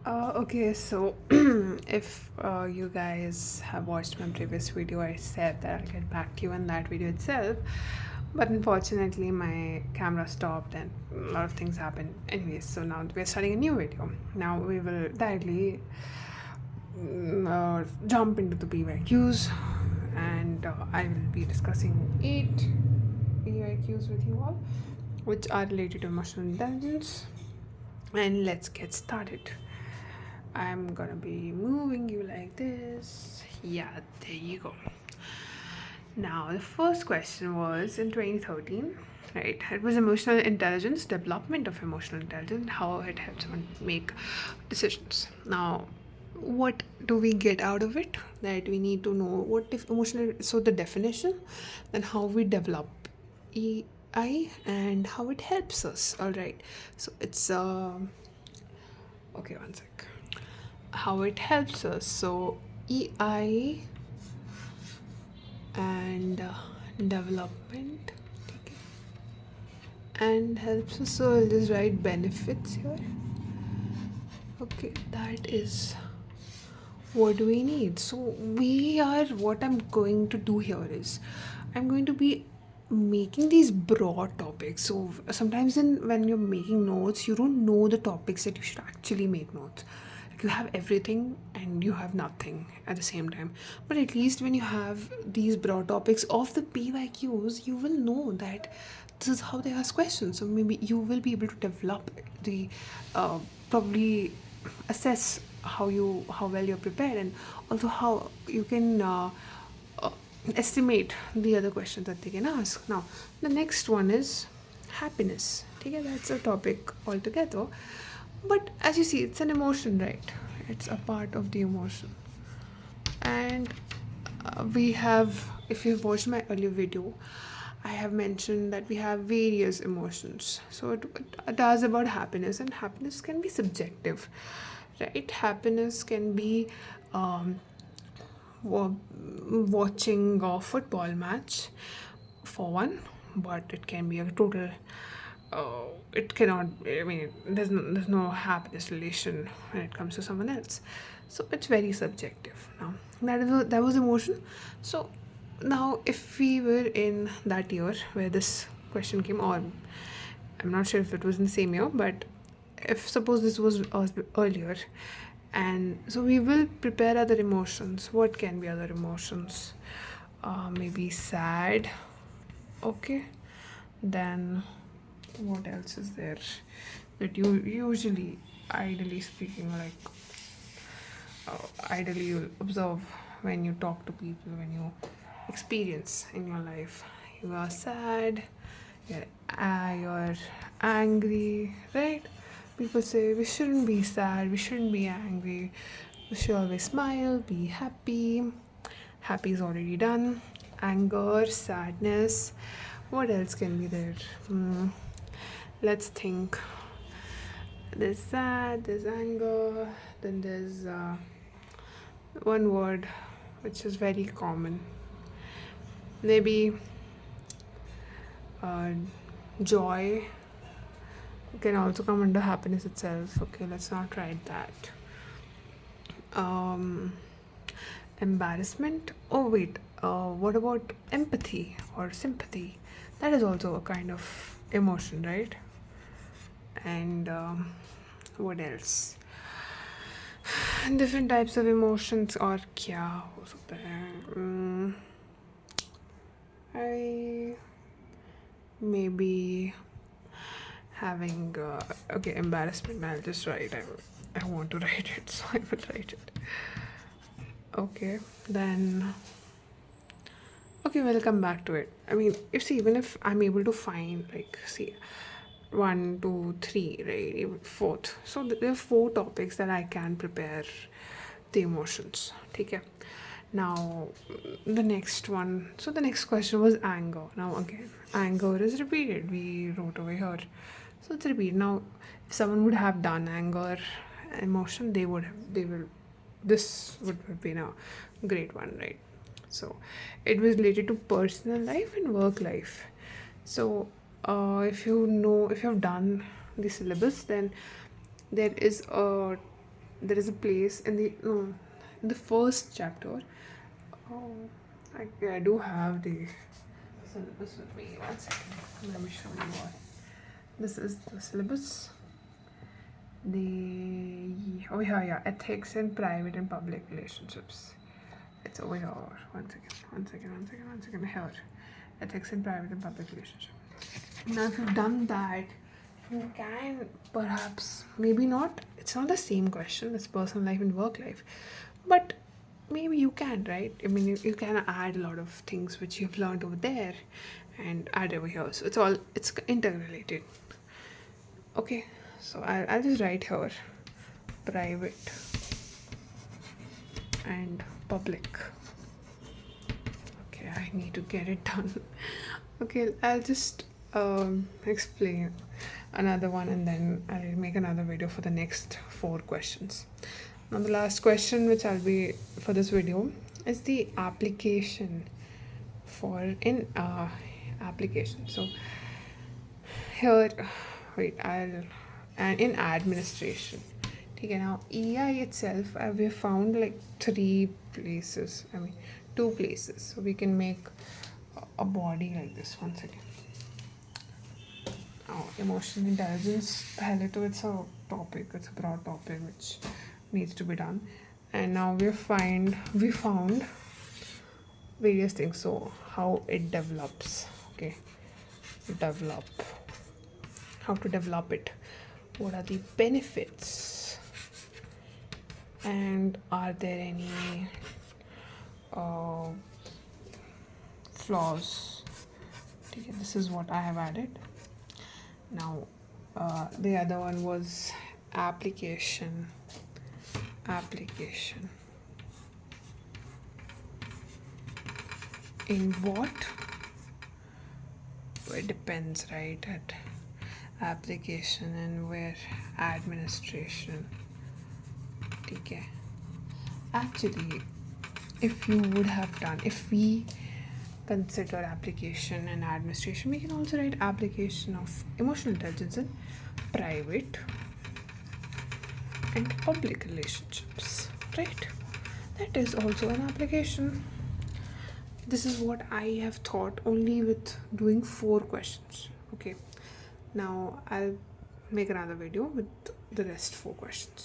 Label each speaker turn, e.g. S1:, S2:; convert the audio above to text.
S1: Okay, so if you guys have watched my previous video, I said that I'll get back to you on that video itself. But unfortunately, my camera stopped and a lot of things happened. Anyways, so now we're starting a new video. Now we will directly jump into the PYQs, and I will be discussing 8 PYQs with you all, which are related to emotional intelligence. And let's get started. I'm gonna be moving you like this. Yeah, there you go. Now, the first question was in 2013, right? It was emotional intelligence, development of emotional intelligence, how it helps one make decisions. Now, what do we get out of it? That we need to know what if emotional, so the definition, then how we develop EI and how it helps us. All right. So it's, okay, one sec. How it helps us. So EI and development, okay, and helps us. So I'll just write benefits here. Okay, that is what we need. So we are, what I'm going to do here is I'm going to be making these broad topics. So sometimes when you're making notes, you don't know the topics that you should actually make notes. Like you have everything and you have nothing at the same time. But at least when you have these broad topics of the PYQs, you will know that this is how they ask questions. So maybe you will be able to develop the probably assess how well you're prepared, and also how you can uh, estimate the other questions that they can ask. Now the next one is happiness. Okay, that's a topic altogether, but as you see, it's an emotion, right? It's a part of the emotion. And we have, if you've watched my earlier video, I have mentioned that we have various emotions. So it does about happiness, and happiness can be subjective, right? Happiness can be um, watching a football match for one, but it can be a total it cannot, I mean, there's no happiness relation when it comes to someone else. So it's very subjective. Now that was emotion. So now if we were in that year where this question came, or I'm not sure if it was in the same year, but if suppose this was earlier, and so we will prepare other emotions. What can be other emotions? Maybe sad. Okay, then what else is there that you usually, ideally speaking, like ideally you'll observe when you talk to people, when you experience in your life? You are sad, you're angry, right? People say we shouldn't be sad, we shouldn't be angry, we should always smile, be happy. Happy is already done. Anger, sadness, what else can be there? Let's think. There's sad, there's anger, then there's one word which is very common. Maybe uh, joy can also come under happiness itself. Okay, let's not write that. Um, Embarrassment. Oh, wait. What about empathy or sympathy? That is also a kind of emotion, right? And what else? Different types of emotions, और क्या हो सकता है? I maybe having okay, embarrassment. I'll just write. I want to write it, so I will write it. Okay, then. Okay, we'll come back to it. I mean, even if I'm able to find, like, see, one, two, three, right, even fourth. So there are four topics that I can prepare the emotions. Okay. Now, the next one. So the next question was anger. Now again, anger is repeated. We wrote over here. So it's repeated. Now, if someone would have done anger emotion, they will, this would have been a great one, right? So it was related to personal life and work life. So if you have done the syllabus, then there is a there is a place in the no, in the first chapter. Oh, I do have the syllabus with me. One second. Let me show you what. This is the syllabus. Oh yeah, ethics in private and public relationships. It's over here. One second. Here, ethics in private and public relationship. Now, if you've done that, you can perhaps, maybe not. It's not the same question. It's personal life and work life, but maybe you can, right? I mean, you can add a lot of things which you've learned over there and add over here. So it's interrelated. Okay, so I'll just write here private and public. Okay, I need to get it done. Okay, I'll just explain another one and then I'll make another video for the next 4 questions. Now the last question which I'll be for this video is the application for in application. So here, wait, and in administration. Okay, now EI itself, we have found like 2 places. So we can make a body like this. One second. Now, emotional intelligence, it's a topic, it's a broad topic which needs to be done. And now we found various things. So how it develops, okay, how to develop it, what are the benefits, and are there any flaws. Okay, this is what I have added. Now the other one was application. In what? It depends, right? At application and where administration. Okay. Actually, if we consider application and administration, we can also write application of emotional intelligence in private and public relationships, right? That is also an application. This is what I have thought only with doing 4 questions. Okay, now I'll make another video with the rest 4 questions.